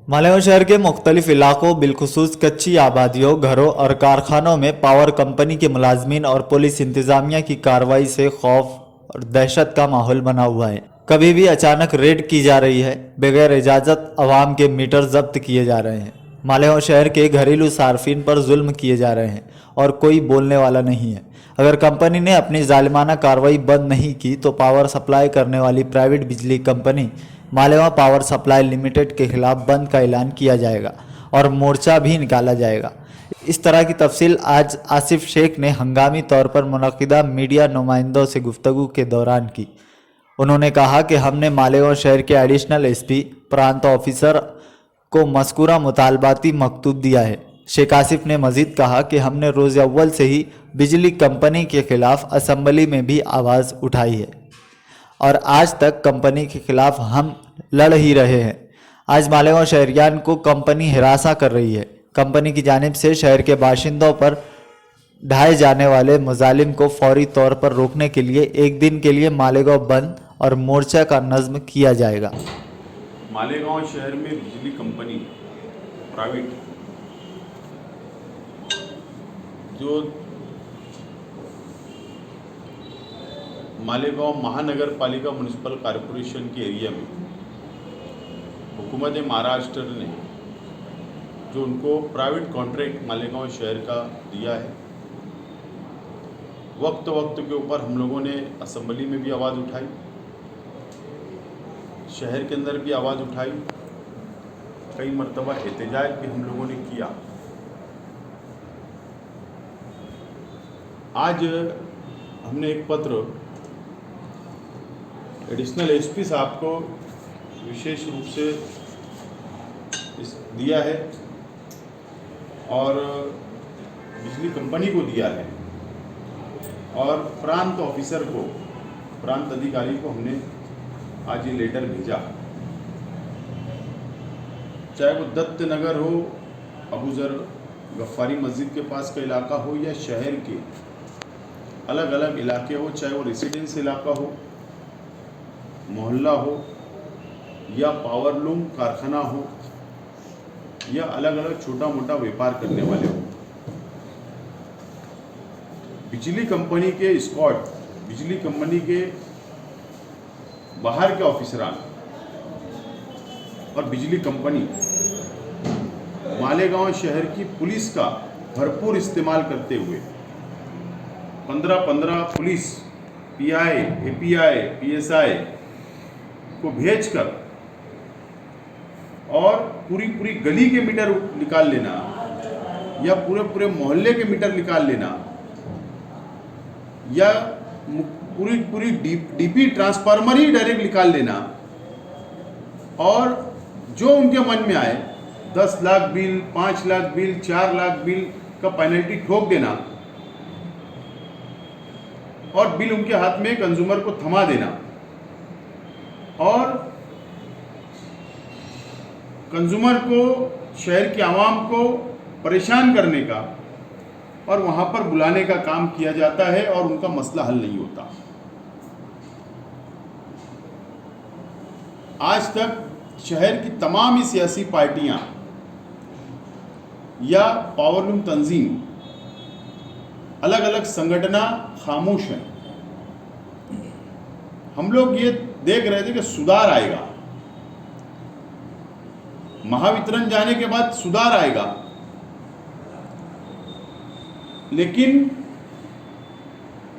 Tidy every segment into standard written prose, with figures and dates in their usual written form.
मालेगांव शहर के मुख्तलिफ इलाकों बिलखुसूस कच्ची आबादियों, घरों और कारखानों में पावर कंपनी के मुलाजमीन और पुलिस इंतजामिया की कार्रवाई से खौफ और दहशत का माहौल बना हुआ है। कभी भी अचानक रेड की जा रही है, बगैर इजाज़त अवाम के मीटर जब्त किए जा रहे हैं। मालेगांव शहर के घरेलू सार्फिन पर जुल्म किए जा रहे हैं और कोई बोलने वाला नहीं है। अगर कंपनी ने अपनी जालिमाना कार्रवाई बंद नहीं की तो पावर सप्लाई करने वाली प्राइवेट बिजली company Malegaon power supply limited के खिलाफ बंद का ऐलान किया जाएगा और मोर्चा भी निकाला जाएगा। इस तरह की तफसील आज आसिफ शेख ने हंगामी तौर पर मुनक़िदा मीडिया नुमाइंदों से गुफ्तगू के दौरान की। उन्होंने कहा कि हमने मालेगांव शहर के एडिशनल एसपी प्रांत ऑफिसर को मज़कूरा मुतालबाती मकतूब दिया है। शेख आसिफ ने मजीद कहा कि हमने रोज़ अव्वल से ही बिजली कंपनी के खिलाफ असम्बली में भी आवाज़ उठाई है और आज तक कंपनी के खिलाफ हम लड़ ही रहे हैं। आज मालेगांव शहरियान को कंपनी हिरासा कर रही है। कंपनी की जानिब से शहर के बाशिंदों पर ढाए जाने वाले मुजालिम को फौरी तौर पर रोकने के लिए एक दिन के लिए मालेगांव बंद और मोर्चा का नज़्म किया जाएगा। मालेगांव शहर में बिजली कंपनी प्राइवेट जो मालेगांव महानगर पालिका म्यूनिसिपल कॉरपोरेशन के एरिया में हुकूमत महाराष्ट्र ने जो उनको प्राइवेट कॉन्ट्रैक्ट मालेगांव शहर का दिया है, वक्त वक्त के ऊपर हम लोगों ने असम्बली में भी आवाज़ उठाई, शहर के अंदर भी आवाज़ उठाई, कई मरतबा एहतजाज भी हम लोगों ने किया। आज हमने एक पत्र एडिशनल एसपी साहब को विशेष रूप से दिया है और बिजली कंपनी को दिया है और प्रांत ऑफिसर को, प्रांत अधिकारी को हमने आज ये लेटर भेजा। चाहे वो दत्त नगर हो, अबूजर गफ्फारी मस्जिद के पास का इलाका हो या शहर के अलग अलग इलाके हो, चाहे वो रेसिडेंस इलाका हो, मोहल्ला हो या पावरलूम कारखाना हो या अलग अलग छोटा मोटा व्यापार करने वाले हो, बिजली कंपनी के स्क्वाड, बिजली कंपनी के बाहर के ऑफिसरान और बिजली कंपनी मालेगांव शहर की पुलिस का भरपूर इस्तेमाल करते हुए 15-15 पुलिस पीआई, एपीआई, पीएसआई को भेजकर और पूरी पूरी गली के मीटर निकाल लेना या पूरे पूरे मोहल्ले के मीटर निकाल लेना या पूरी पूरी डीपी ट्रांसफार्मर ही डायरेक्ट निकाल लेना और जो उनके मन में आए 10 lakh bill, 5 lakh bill, 4 lakh bill का पेनल्टी ठोक देना और बिल उनके हाथ में कंज्यूमर को थमा देना और कंज्यूमर को, शहर के आवाम को परेशान करने का और वहां पर बुलाने का काम किया जाता है और उनका मसला हल नहीं होता। आज तक शहर की तमाम ही सियासी पार्टियां या पावरलूम तंजीम, अलग अलग संगठना खामोश हैं। हम लोग ये देख रहे थे कि सुधार आएगा, महावितरण जाने के बाद सुधार आएगा, लेकिन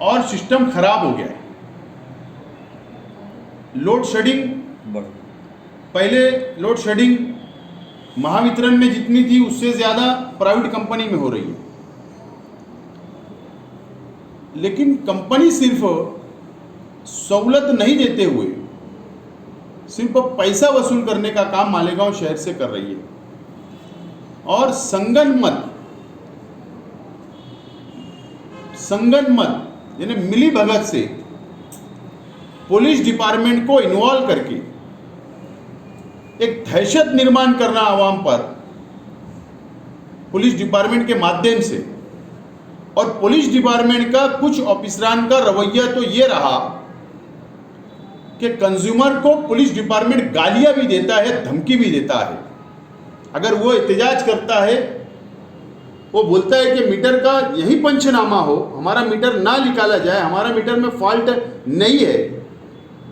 और सिस्टम खराब हो गया है। लोड शेडिंग, पहले लोड शेडिंग महावितरण में जितनी थी उससे ज्यादा प्राइवेट कंपनी में हो रही है, लेकिन कंपनी सिर्फ सहूलत नहीं देते हुए सिर्फ पैसा वसूल करने का काम मालेगांव शहर से कर रही है और संगनमत यानी मिली भगत से पुलिस डिपार्टमेंट को इन्वॉल्व करके एक दहशत निर्माण करना आवाम पर पुलिस डिपार्टमेंट के माध्यम से। और पुलिस डिपार्टमेंट का कुछ ऑफिसरान का रवैया तो ये रहा कि कंज्यूमर को पुलिस डिपार्टमेंट गालियां भी देता है, धमकी भी देता है अगर वो एहतजाज करता है, वो बोलता है कि मीटर का यही पंचनामा हो, हमारा मीटर ना निकाला जाए, हमारा मीटर में फॉल्ट नहीं है,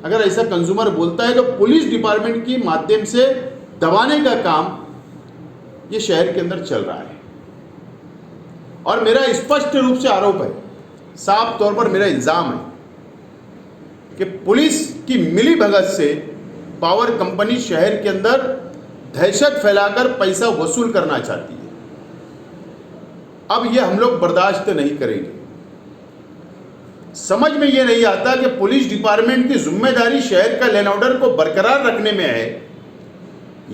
अगर ऐसा कंज्यूमर बोलता है तो पुलिस डिपार्टमेंट के माध्यम से दबाने का काम ये शहर के अंदर चल रहा है। और मेरा स्पष्ट रूप से आरोप है, साफ तौर पर मेरा इल्जाम है कि पुलिस की मिली भगत से पावर कंपनी शहर के अंदर दहशत फैलाकर पैसा वसूल करना चाहती है। अब ये हम लोग बर्दाश्त नहीं करेंगे। समझ में ये नहीं आता कि पुलिस डिपार्टमेंट की जिम्मेदारी शहर का लॉ एंड ऑर्डर को बरकरार रखने में है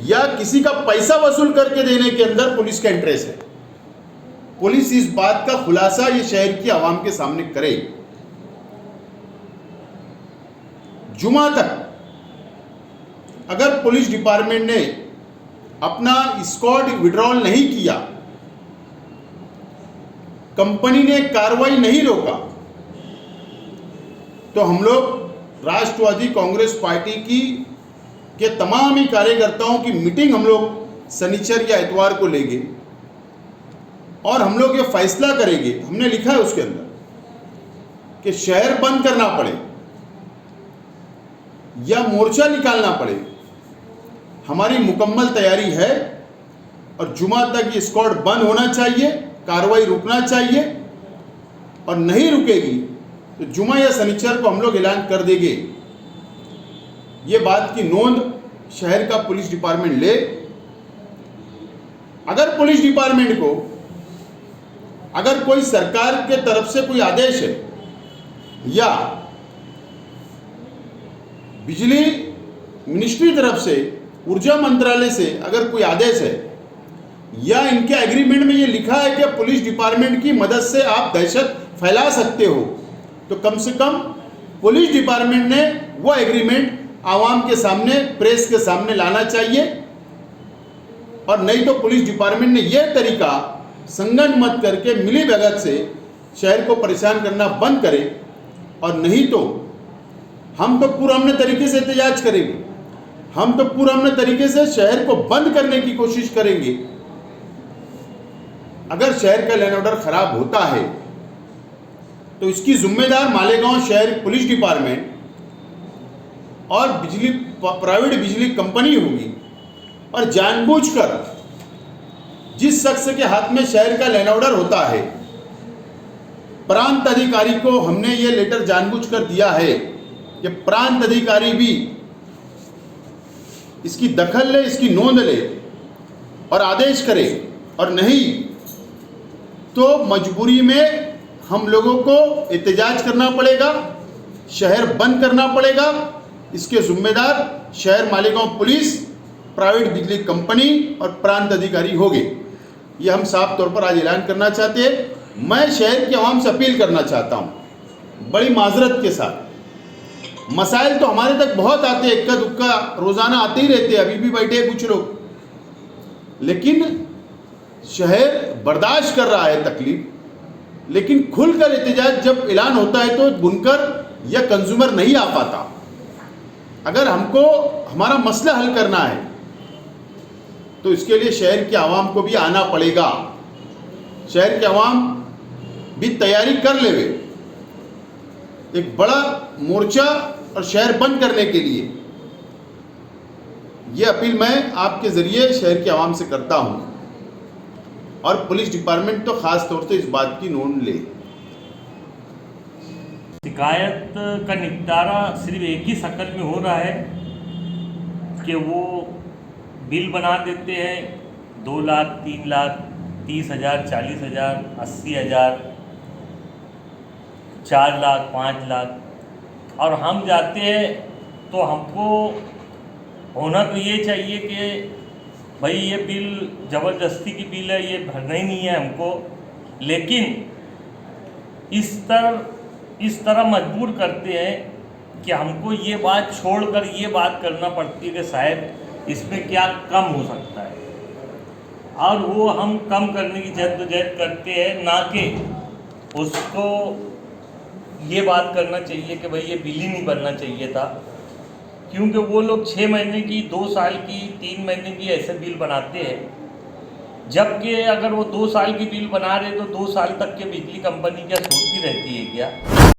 या किसी का पैसा वसूल करके देने के अंदर पुलिस का इंटरेस्ट है। पुलिस इस बात का खुलासा ये शहर की आवाम के सामने करे। जुमा तक अगर पुलिस डिपार्टमेंट ने अपना स्क्वाड विड्रॉल नहीं किया, कंपनी ने कार्रवाई नहीं रोका, तो हम लोग राष्ट्रवादी कांग्रेस पार्टी के तमाम ही कार्यकर्ताओं की मीटिंग हम लोग शनिचर या इतवार को लेंगे और हम लोग ये फैसला करेंगे, हमने लिखा है उसके अंदर, कि शहर बंद करना पड़े या मोर्चा निकालना पड़े, हमारी मुकम्मल तैयारी है। और जुमा तक ये स्क्वाड बंद होना चाहिए, कार्रवाई रुकना चाहिए, और नहीं रुकेगी तो जुमा या शनिचर को हम लोग ऐलान कर देंगे। ये बात की नोंद शहर का पुलिस डिपार्टमेंट ले। अगर पुलिस डिपार्टमेंट को अगर कोई सरकार के तरफ से कोई आदेश है या बिजली मिनिस्ट्री तरफ से, ऊर्जा मंत्रालय से अगर कोई आदेश है या इनके एग्रीमेंट में ये लिखा है कि पुलिस डिपार्टमेंट की मदद से आप दहशत फैला सकते हो, तो कम से कम पुलिस डिपार्टमेंट ने वो एग्रीमेंट आवाम के सामने, प्रेस के सामने लाना चाहिए। और नहीं तो पुलिस डिपार्टमेंट ने यह तरीका संगठन मत करके मिली भगत से शहर को परेशान करना बंद करे। और नहीं तो हम तो पूरा अपने तरीके से एहतजाज करेंगे, हम तो पूरा अपने तरीके से शहर को बंद करने की कोशिश करेंगे। अगर शहर का लॉ एंड ऑर्डर खराब होता है तो इसकी जिम्मेदार मालेगांव शहर पुलिस डिपार्टमेंट और प्राइवेट बिजली कंपनी होगी। और जानबूझकर जिस शख्स के हाथ में शहर का लॉ एंड ऑर्डर होता है, प्रांत अधिकारी को हमने ये लेटर जानबूझकर दिया है कि प्रांत अधिकारी भी इसकी दखल ले, इसकी नोंद ले और आदेश करे, और नहीं तो मजबूरी में हम लोगों को एहतजाज करना पड़ेगा, शहर बंद करना पड़ेगा। इसके जिम्मेदार शहर मालेगांव पुलिस, प्राइवेट बिजली कंपनी और प्रांत अधिकारी होंगे। ये हम साफ तौर पर आज ऐलान करना चाहते हैं। मैं शहर की आवाम से अपील करना चाहता हूँ बड़ी माजरत के साथ। मसाइल तो हमारे तक बहुत आते हैं, इक्का दुक्का रोज़ाना आते ही रहते हैं, अभी भी बैठे हैं कुछ लोग, लेकिन शहर बर्दाश्त कर रहा है तकलीफ। लेकिन खुलकर एहतजाज जब ऐलान होता है तो बुनकर या कंज्यूमर नहीं आ पाता। अगर हमको हमारा मसला हल करना है तो इसके लिए शहर की आवाम को भी आना पड़ेगा। शहर की आवाम भी तैयारी कर लेवे एक बड़ा मोर्चा और शहर बंद करने के लिए। ये अपील मैं आपके ज़रिए शहर की आवाम से करता हूँ, और पुलिस डिपार्टमेंट तो ख़ास तौर से इस बात की नोट ले। शिकायत का निपटारा सिर्फ एक ही शकल में हो रहा है कि वो बिल बना देते हैं 2 लाख, 3 लाख, 30,000, 40,000, 80,000, 4 लाख, 5 लाख, और हम जाते हैं तो हमको होना तो ये चाहिए कि भाई ये बिल ज़बरदस्ती की बिल है, ये भरना ही नहीं है हमको। लेकिन इस तरह मजबूर करते हैं कि हमको ये बात छोड़कर ये बात करना पड़ती है कि साहब इसमें क्या कम हो सकता है, और वो हम कम करने की जद्दोजहद करते हैं, ना कि उसको ये बात करना चाहिए कि भाई ये बिल ही नहीं बनना चाहिए था। क्योंकि वो लोग 6 महीने की, 2 साल की, 3 महीने की ऐसे बिल बनाते हैं, जबकि अगर वो 2 साल की बिल बना रहे तो 2 साल तक के बिजली कंपनी क्या सोती रहती है क्या?